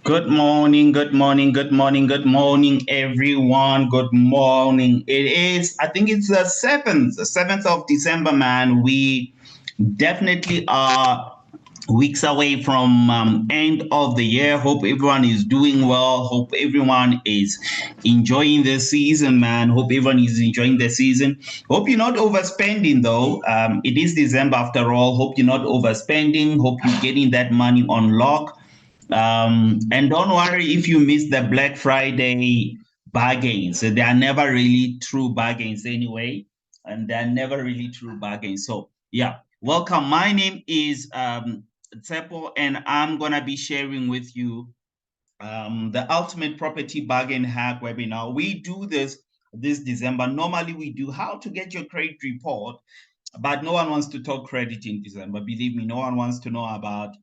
Good morning, good morning, good morning, good morning, everyone. Good morning. I think it's the 7th of December, man. We definitely are weeks away from end of the year. Hope everyone is doing well. Hope everyone is enjoying the season, man. Hope everyone is enjoying the season. Hope you're not overspending, though. It is December after all. Hope you're not overspending. Hope you're getting that money on lock. And don't worry if you miss the Black Friday bargains. They are never really true bargains anyway, and they're never really true bargains. So yeah, welcome. My name is Tsepo, and I'm gonna be sharing with you the ultimate property bargain hack webinar. We do this December. Normally we do how to get your credit report, but no one wants to talk credit in December. Believe me, no one wants to know about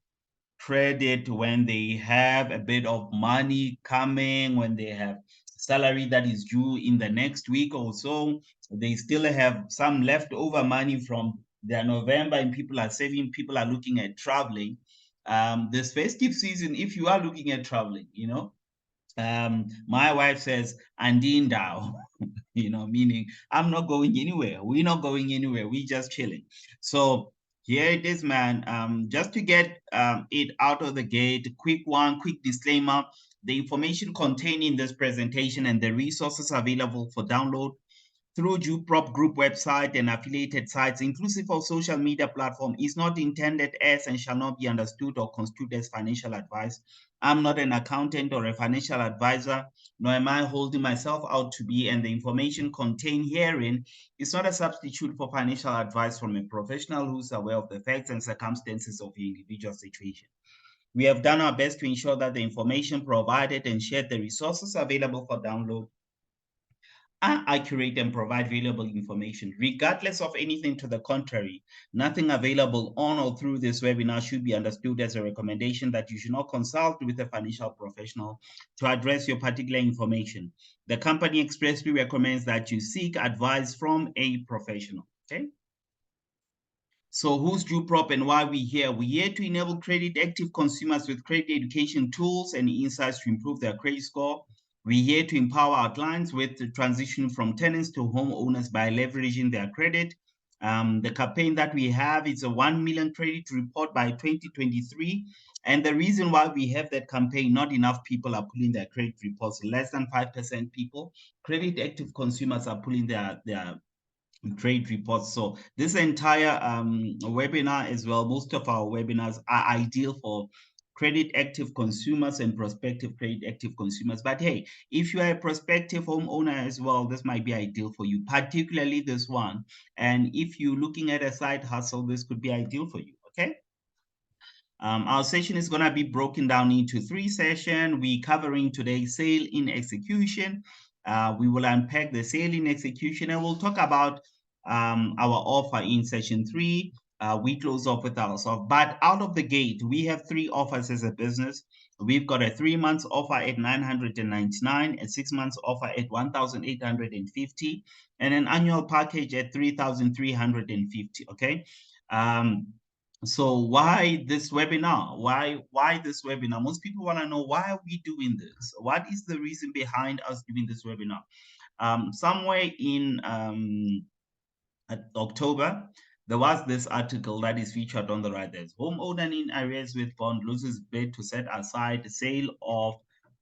credit when they have a bit of money coming, when they have salary that is due in the next week or so. They still have some leftover money from their November, and people are saving, people are looking at traveling. This festive season, if you are looking at traveling, my wife says, Andindao, meaning I'm not going anywhere. We're not going anywhere. We just chilling. So here it is, man. Just to get it out of the gate, quick disclaimer. The information contained in this presentation and the resources available for download through Juprop Group website and affiliated sites, inclusive of social media platform, is not intended as and shall not be understood or construed as financial advice. I'm not an accountant or a financial advisor, nor am I holding myself out to be, and the information contained herein is not a substitute for financial advice from a professional who's aware of the facts and circumstances of your individual situation. We have done our best to ensure that the information provided and shared, the resources available for download, are accurate and provide valuable information. Regardless of anything to the contrary, nothing available on or through this webinar should be understood as a recommendation that you should not consult with a financial professional to address your particular information. The company expressly recommends that you seek advice from a professional. Okay. So who's Juprop and why we here? We're here to enable credit active consumers with credit education tools and insights to improve their credit score. We're here to empower our clients with the transition from tenants to homeowners by leveraging their credit. The campaign that we have is a 1 million credit report by 2023. And the reason why we have that campaign, not enough people are pulling their credit reports, less than 5% people. Credit active consumers are pulling their trade reports. So this entire webinar as well, most of our webinars are ideal for credit active consumers and prospective credit active consumers. But hey, if you are a prospective homeowner as well, this might be ideal for you, particularly this one. And if you're looking at a side hustle, this could be ideal for you, okay? Our session is going to be broken down into 3 sessions. We're covering today sale in execution. We will unpack the sale in execution, and we'll talk about our offer in session 3. We close off with our offer. But out of the gate, we have 3 offers as a business. We've got a 3-month offer at 999, a 6-month offer at 1,850, and an annual package at 3,350. Okay. So why this webinar? Why this webinar? Most people want to know, why are we doing this? What is the reason behind us doing this webinar? Somewhere in October, there was this article that is featured on the right. There's homeowner in areas with bond loses bid to set aside the sale of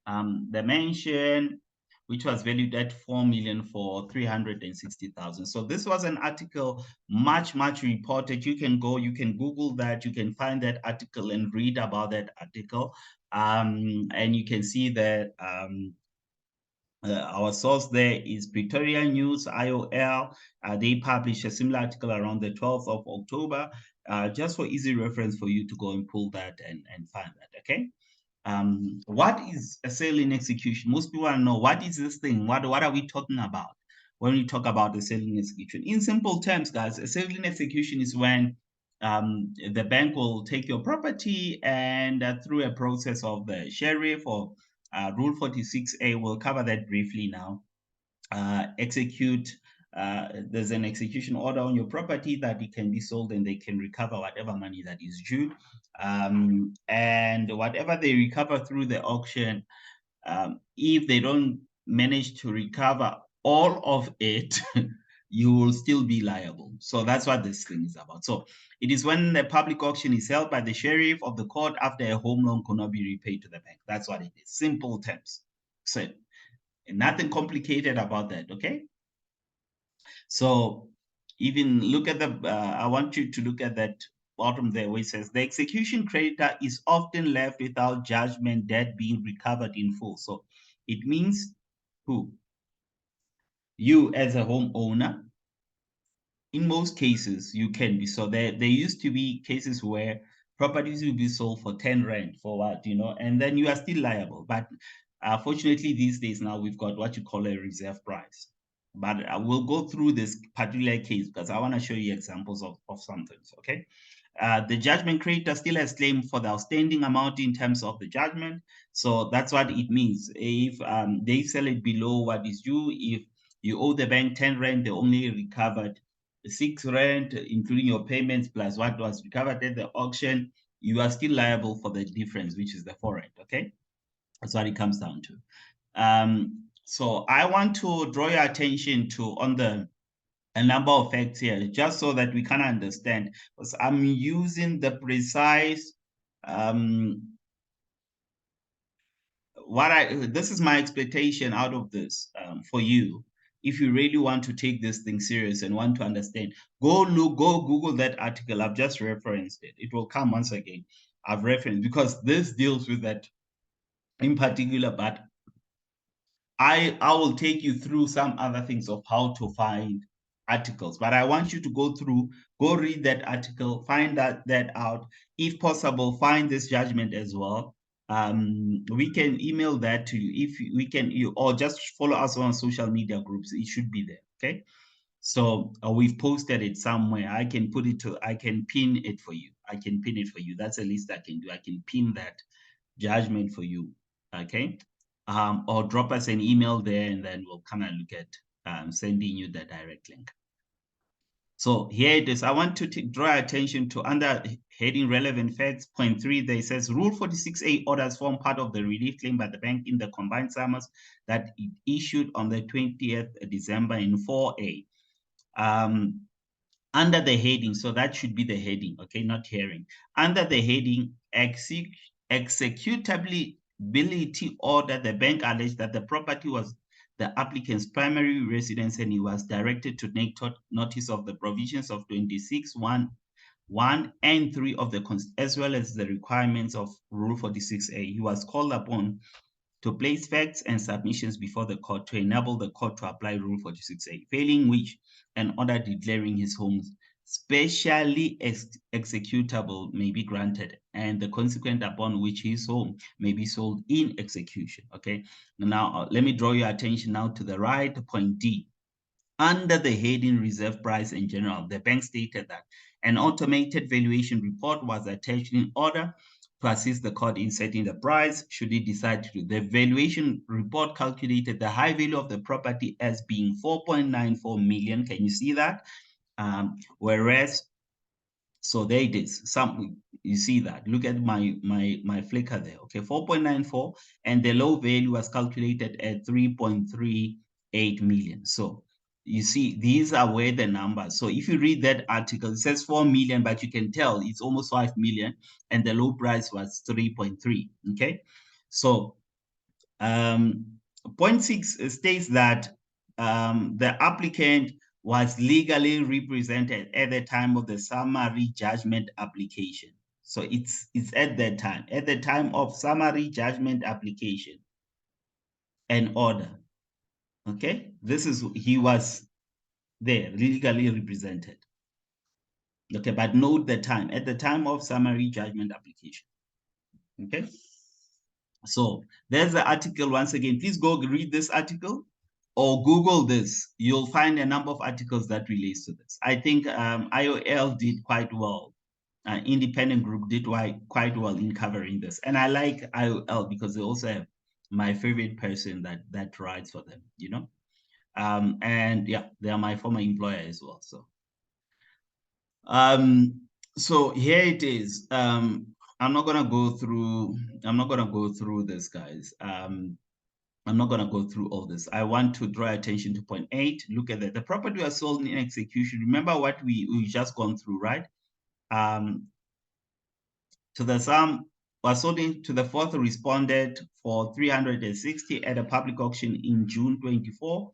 the mansion, which was valued at 4 million for 360,000. So this was an article much reported. You can Google that, you can find that article and read about that article. And you can see that our source there is Pretoria News, IOL. They published a similar article around the 12th of October, just for easy reference for you to go and pull that and find that, okay? What is a sale in execution? Most people want to know, what is this thing? What are we talking about when we talk about the sale in execution? In simple terms, guys, a sale in execution is when the bank will take your property and through a process of the sheriff or Rule 46A, we'll cover that briefly now, execute there's an execution order on your property that it can be sold and they can recover whatever money that is due. And whatever they recover through the auction, if they don't manage to recover all of it, you will still be liable. So that's what this thing is about. So it is when the public auction is held by the sheriff of the court after a home loan cannot be repaid to the bank. That's what it is. Simple terms. So nothing complicated about that, okay? So even look at the, I want you to look at that bottom there where it says the execution creditor is often left without judgment debt being recovered in full. So it means who? You as a homeowner. In most cases, you can be. So there used to be cases where properties will be sold for 10 rand for what, and then you are still liable. But fortunately, these days now we've got what you call a reserve price. But I will go through this particular case because I want to show you examples of some things, okay? The judgment creditor still has claim for the outstanding amount in terms of the judgment. So that's what it means. If they sell it below what is due, if you owe the bank 10 rand, they only recovered 6 rand, including your payments plus what was recovered at the auction, you are still liable for the difference, which is the 4 rand, okay? That's what it comes down to. So I want to draw your attention to a number of facts here, just so that we can understand, because I'm using the precise, this is my expectation out of this for you. If you really want to take this thing serious and want to understand, go Google that article. I've just referenced it. It will come once again. I've referenced because this deals with that in particular, but I will take you through some other things of how to find articles, but I want you to go read that article, find that out. If possible, find this judgment as well. We can email that to you if we can, or just follow us on social media groups. It should be there. Okay. So we've posted it somewhere. I can pin it for you. I can pin it for you. That's the least I can do. I can pin that judgment for you. Okay. Or drop us an email there and then we'll come and look at sending you the direct link. So here it is. I want to draw attention to under heading relevant facts, point 3, there says Rule 46A orders form part of the relief claim by the bank in the combined summons that it issued on the 20th December in 4A. Under the heading, so that should be the heading, okay, not hearing. Under the heading, executability order, the bank alleged that the property was the applicant's primary residence and he was directed to take notice of the provisions of 26(1) and 3 of the, as well as the requirements of Rule 46A. He was called upon to place facts and submissions before the court to enable the court to apply Rule 46A, failing which an order declaring his home specially executable may be granted, and the consequent upon which his home may be sold in execution. Okay, now let me draw your attention now to the right, point D. Under the heading reserve price in general, the bank stated that an automated valuation report was attached in order to assist the court in setting the price should it decide to do. The valuation report calculated the high value of the property as being 4.94 million. Can you see that? Whereas, so there it is. You see that. Look at my flicker there. Okay, 4.94, and the low value was calculated at 3.38 million. So you see, these are where the numbers. So if you read that article, it says 4 million, but you can tell it's almost 5 million, and the low price was 3.3. Okay, so point 6 states that the applicant was legally represented at the time of the summary judgment application. So it's at that time of summary judgment application and order. Okay, he was there legally represented. Okay, but note the time, at the time of summary judgment application. Okay, so there's the article once again. Please go read this article or Google this. You'll find a number of articles that relates to this. I think IOL did quite well. Independent group did quite well in covering this. And I like IOL because they also have my favorite person that writes for them, And yeah, they are my former employer as well. Um, so here it is. I'm not gonna go through. I'm not gonna go through this, guys. I'm not gonna go through all this. I want to draw attention to point 8. Look at that. The property was sold in execution. Remember what we just gone through, right? Um, to the sum was sold to the fourth responded for 360 at a public auction in June 24th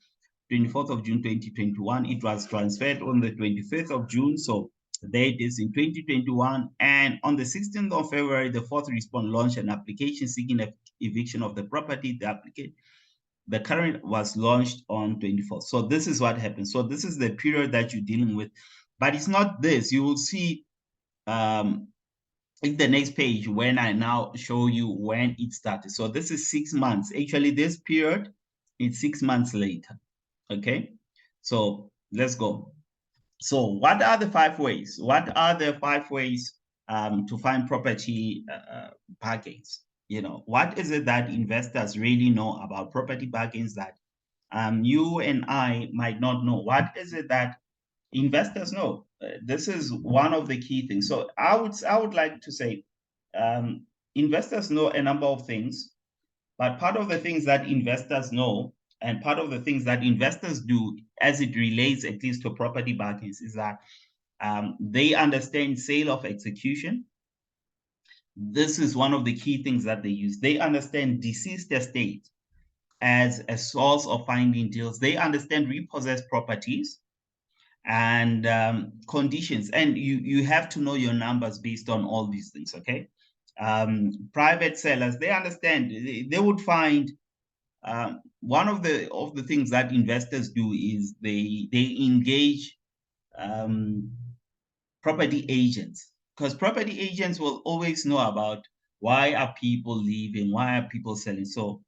of June 2021. It was transferred on the 25th of June. So the date is in 2021. And on the 16th of February, the fourth respond launched an application seeking eviction of the property. The current was launched on 24th. So this is what happened. So this is the period that you're dealing with. But it's not this. You will see in the next page when I now show you when it started. So this is 6 months. Actually, this period is 6 months later. Okay, so let's go. So what are the 5 ways? What are the 5 ways to find property bargains? You know, what is it that investors really know about property bargains that you and I might not know? What is it that investors know? This is one of the key things. So I would like to say investors know a number of things, but part of the things that investors know and part of the things that investors do as it relates at least to property bargains is that they understand sale of execution. This is one of the key things that they use. They understand deceased estate as a source of finding deals. They understand repossessed properties and conditions. And you have to know your numbers based on all these things, okay? Private sellers, they understand, they would find one of the things that investors do is they engage property agents, because property agents will always know about why are people leaving, why are people selling. So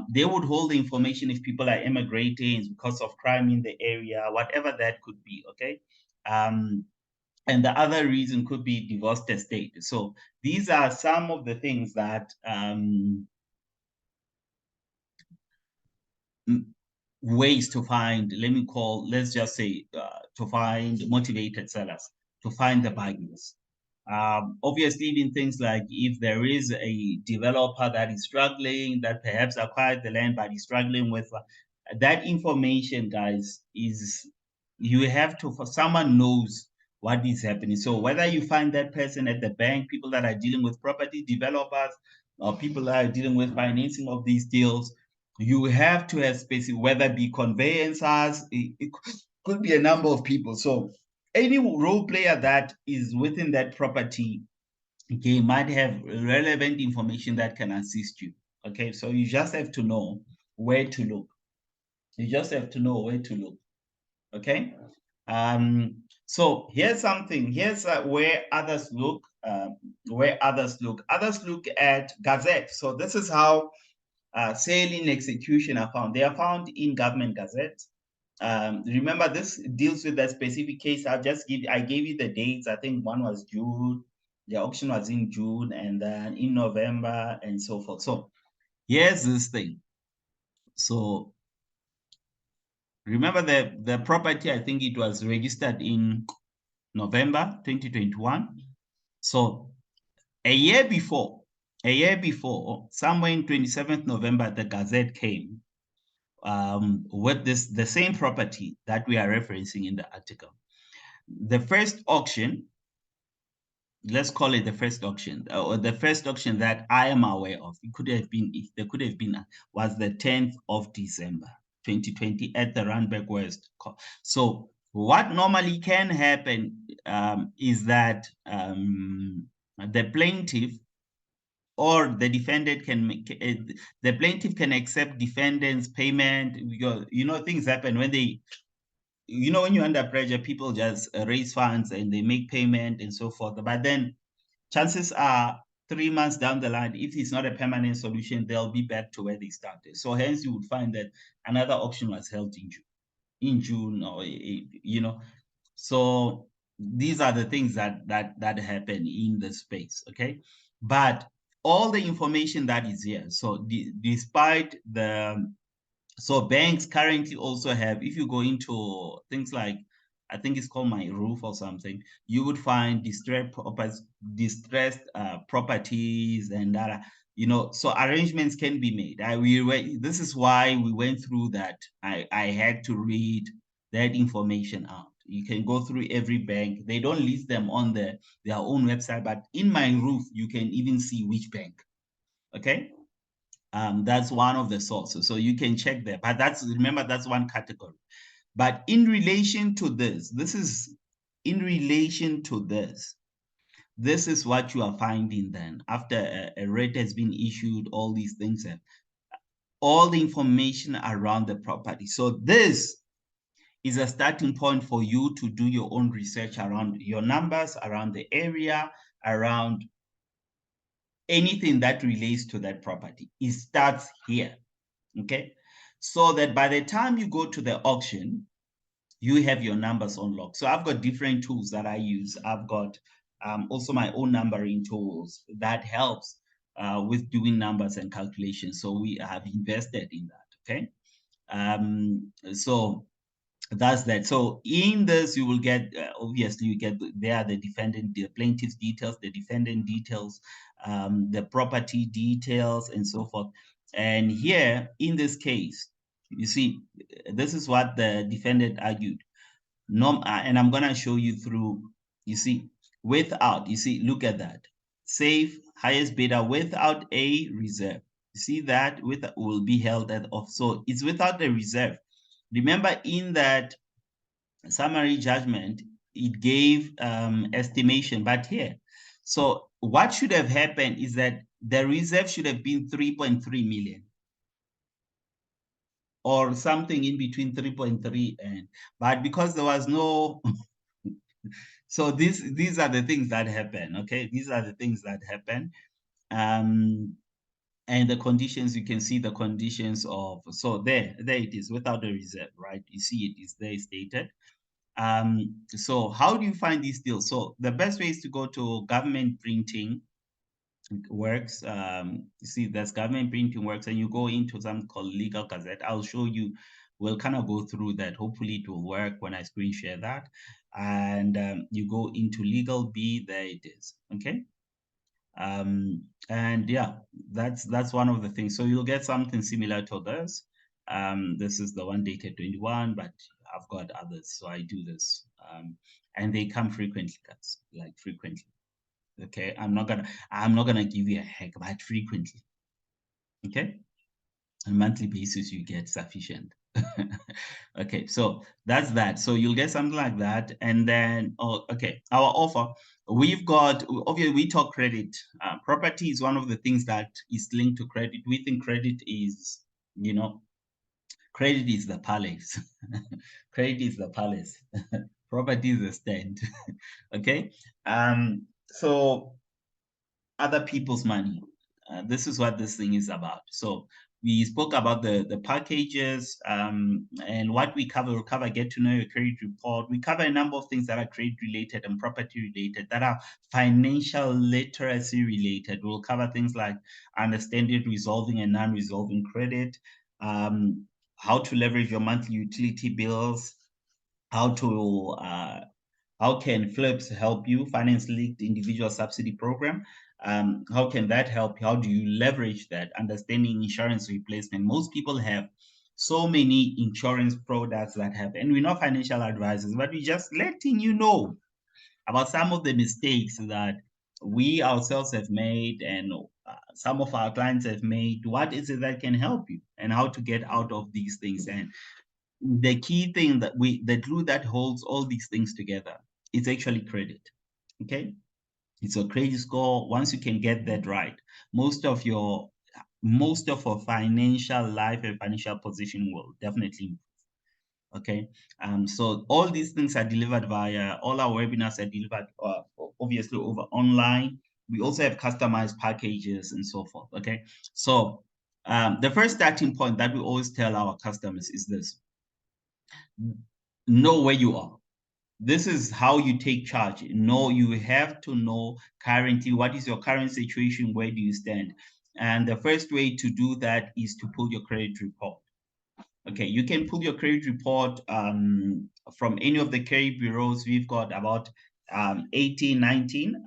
they would hold the information if people are immigrating because of crime in the area, whatever that could be. Okay. And the other reason could be divorced estate. So these are some of the things that ways to find, let's just say, to find motivated sellers, to find the bargains. Obviously, even things like if there is a developer that is struggling, that perhaps acquired the land but is struggling with that information, guys, is you have to, for someone knows what is happening. So whether you find that person at the bank, people that are dealing with property developers, or people that are dealing with financing of these deals, you have to have specific, whether it be conveyancers, it could be a number of people. So any role player that is within that property game might have relevant information that can assist you. Okay, so you just have to know where to look. You just have to know where to look. Okay. So here's something. Here's where others look. Others look at Gazette. So this is how sale in execution are found. They are found in government Gazette. Remember, this deals with a specific case. I gave you the dates. I think one was June. The auction was in June, and then in November, and so forth. So here's this thing. So remember the property, I think it was registered in November 2021. So a year before, somewhere in 27th November, the Gazette came with the same property that we are referencing in the article. The first auction, let's call it the first auction, or the first auction that I am aware of, was the 10th of December 2020 at the Randburg West. So what normally can happen is that the plaintiff or the defendant can make the plaintiff can accept defendant's payment, because things happen when when you're under pressure, people just raise funds and they make payment and so forth. But then chances are 3 months down the line, if it's not a permanent solution, they'll be back to where they started. So hence you would find that another auction was held in June, or so these are the things that happen in the space. Okay, but all the information that is here, so despite So banks currently also have, if you go into things like, I think it's called My Roof or something, you would find distressed properties and that, so arrangements can be made. This is why we went through that. I had to read that information out. You can go through every bank. They don't list them on their own website, but in My Roof, you can even see which bank. Okay. That's one of the sources. So you can check there. But remember, that's one category. But in relation to this is in relation to this is what you are finding then. After a rate has been issued, all these things, all the information around the property. So this is a starting point for you to do your own research around your numbers, around the area, around anything that relates to that property. It starts here. Okay, so that by the time you go to the auction, you have your numbers on lock. So I've got different tools that I use. I've got also my own numbering tools that helps with doing numbers and calculations. So we have invested in that. Okay, so that's that. So in this, you will get obviously you get there the defendant, the plaintiff's details, the defendant details, the property details, and so forth. And here in this case, you see, this is what the defendant argued. No, and I'm gonna show you through. You see, without, you see, look at that. Safe highest bidder without a reserve. You see that with will be held at off. So it's without the reserve. Remember, in that summary judgment, it gave estimation, but here, so what should have happened is that the reserve should have been 3.3 million or something in between 3.3 and, but because there was no, so these are the things that happen. Okay, these are the things that happen. And the conditions, you can see the conditions of, so there it is without the reserve, right? You see it is there stated. So how do you find these deals? So the best way is to go to government printing works. You see, there's government printing works, and you go into something called Legal Gazette. I'll show you. We'll kind of go through that. Hopefully, it will work when I screen share that. And you go into Legal B. There it is. Okay. And yeah, that's one of the things. So you'll get something similar to this. This is the one dated 21, but I've got others, so I do this. And they come frequently, guys, like frequently. Okay, I'm not gonna give you a heck, but frequently. Okay, on a monthly basis, you get sufficient. Okay, so that's that. So you'll get something like that. And then, oh, okay, our offer, we've got, obviously, we talk credit. Property is one of the things that is linked to credit. We think credit is, credit is the palace. Credit is the palace. Property is the stand. Okay. So other people's money. This is what this thing is about. So we spoke about the packages and what we cover. We'll cover get to know your credit report. We cover a number of things that are credit related and property related, that are financial literacy related. We'll cover things like understanding, resolving, and non-resolving credit, how to leverage your monthly utility bills, how to how can flips help you? Finance linked individual subsidy program. How can that help? How do you leverage that? Understanding insurance replacement. Most people have so many insurance products that have, and we're not financial advisors, but we're just letting you know about some of the mistakes that we ourselves have made and some of our clients have made. What is it that can help you and how to get out of these things? And the key thing that the glue that holds all these things together is actually credit. Okay, it's a credit score. Once you can get that right, most of our financial life and financial position will definitely improve. Okay, so all these things are delivered via, all our webinars are delivered obviously over online. We also have customized packages and so forth. Okay, so the first starting point that we always tell our customers is this: know where you are. This is how you take charge. You have to know currently what is your current situation, where do you stand. And the first way to do that is to pull your credit report. Okay, you can pull your credit report from any of the credit bureaus. We've got about 18, 19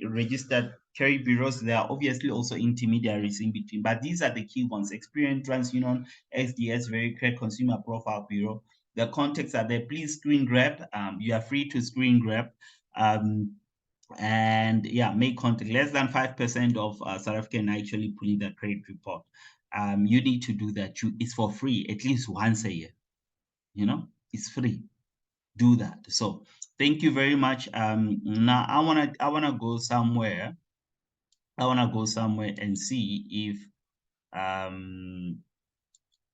registered credit bureaus. There are obviously also intermediaries in between, but these are the key ones: Experian, TransUnion, SDS, Very Credit, Consumer Profile Bureau. The contacts are there. Please screen grab. You are free to screen grab. And yeah, make contact. Less than 5% of South African actually pulling the credit report. You need to do that. It's for free, at least once a year. You know, it's free. Do that. So thank you very much. Now I wanna go somewhere. I wanna go somewhere and see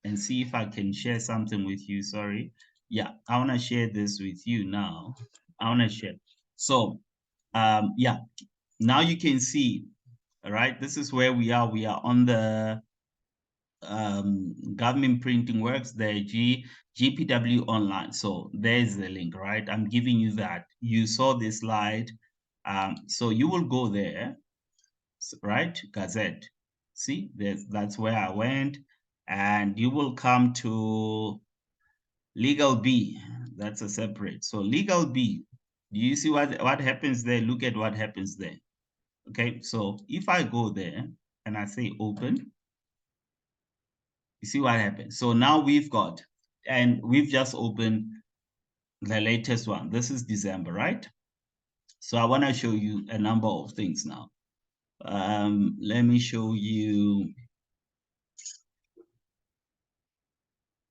if I can share something with you. Sorry. Yeah, I wanna share this with you now. I wanna share. So yeah, now you can see, all right, this is where we are. We are on the government printing works, the GPW online. So there's the link, right? I'm giving you that. You saw this slide. So you will go there, right? Gazette. See, that's where I went. And you will come to legal B. That's a separate. So legal B, do you see what happens there? Look at what happens there. Okay, so if I go there and I say open, you see what happens. So now we've got, and we've just opened the latest one. This is December, right? So I want to show you a number of things now. Let me show you.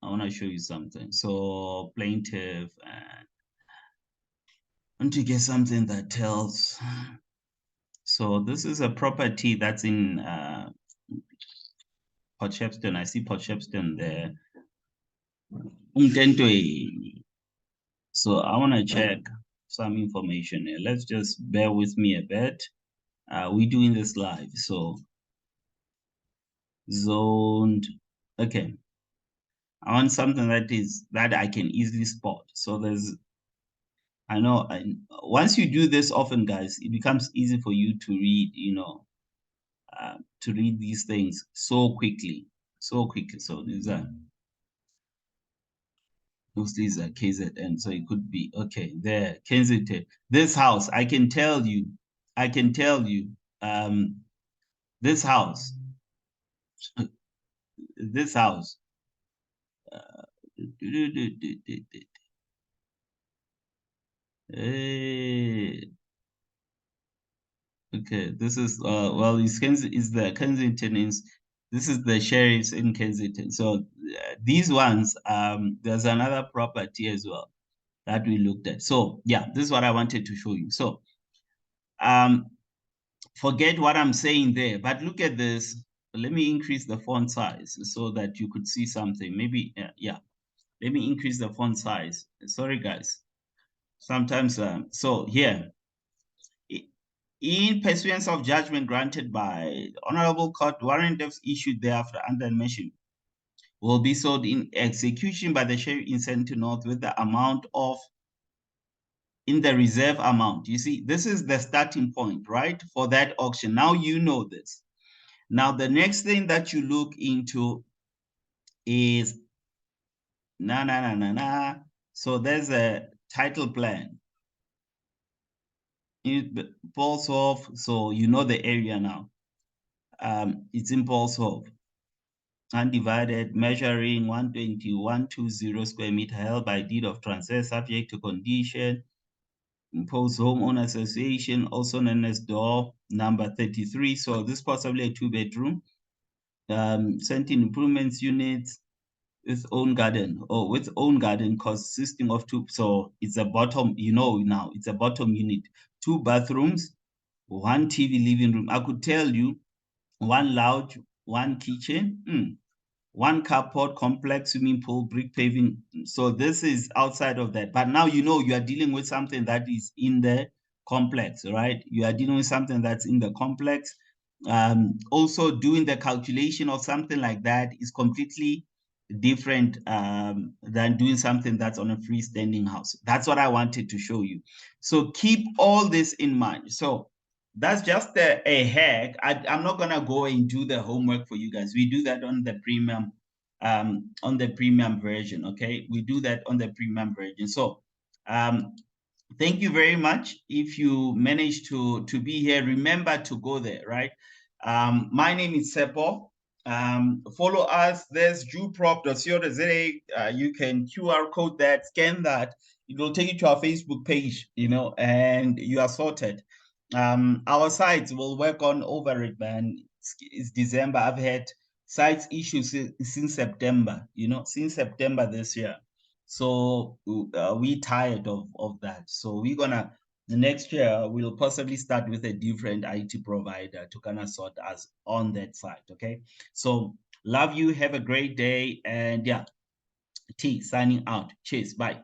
I want to show you something. So plaintiff, and I want to get something that tells. So this is a property that's in Port Shepstone. I see Port Shepstone there. So I want to check some information here. Let's just bear with me a bit. We're doing this live, so zoned. Okay, I want something that I can easily spot. So I know, once you do this often, guys, it becomes easy for you to read, to read these things so quickly. So these are KZN, so it could be, okay, there, Kensington. This house, I can tell you, this house, this house, okay, this is well, is the Kensington is this is the sheriff's in Kensington. So these ones, there's another property as well that we looked at. So yeah, this is what I wanted to show you. So um, forget what I'm saying there, but look at this. Let me increase the font size so that you could see something. Maybe yeah. Let me increase the font size. Sorry, guys. Sometimes so here. In pursuance of judgment granted by Honorable Court, warrant of issued thereafter under mention will be sold in execution by the sheriff in Soweto North with the amount of in the reserve amount. You see, this is the starting point, right, for that auction. Now you know this. Now the next thing that you look into is So there's a title plan. It falls off, so you know the area now. It's in Paulshof. Undivided, measuring 120 square meter, held by deed of transfer, subject to condition. Imposed homeowner association, also known as door number 33. So this is possibly a 2-bedroom. Certain improvements units with own garden, consisting of 2. So it's a bottom, now it's a bottom unit, 2 bathrooms, 1 TV living room. I could tell you 1 lounge, 1 kitchen, 1 carport, complex swimming pool, brick paving. So this is outside of that. But now you are dealing with something that is in the complex, right? You are dealing with something that's in the complex. Also, doing the calculation of something like that is completely different than doing something that's on a freestanding house. That's what I wanted to show you. So keep all this in mind. So that's just a hack. I'm not gonna go and do the homework for you guys. We do that on the premium on the premium version. Okay, we do that on the premium version. So thank you very much. If you manage to be here, remember to go there, right? My name is Sepo. Follow us. There's juprop.co.za. You can QR code that, scan that. It will take you to our Facebook page, and you are sorted. Our sites will work on over it, man. It's December. I've had sites issues since September, since September this year. So we tired of that. So we're gonna the next year we'll possibly start with a different IT provider to kind of sort us on that side. Okay. So love you. Have a great day. And yeah, T signing out. Cheers. Bye.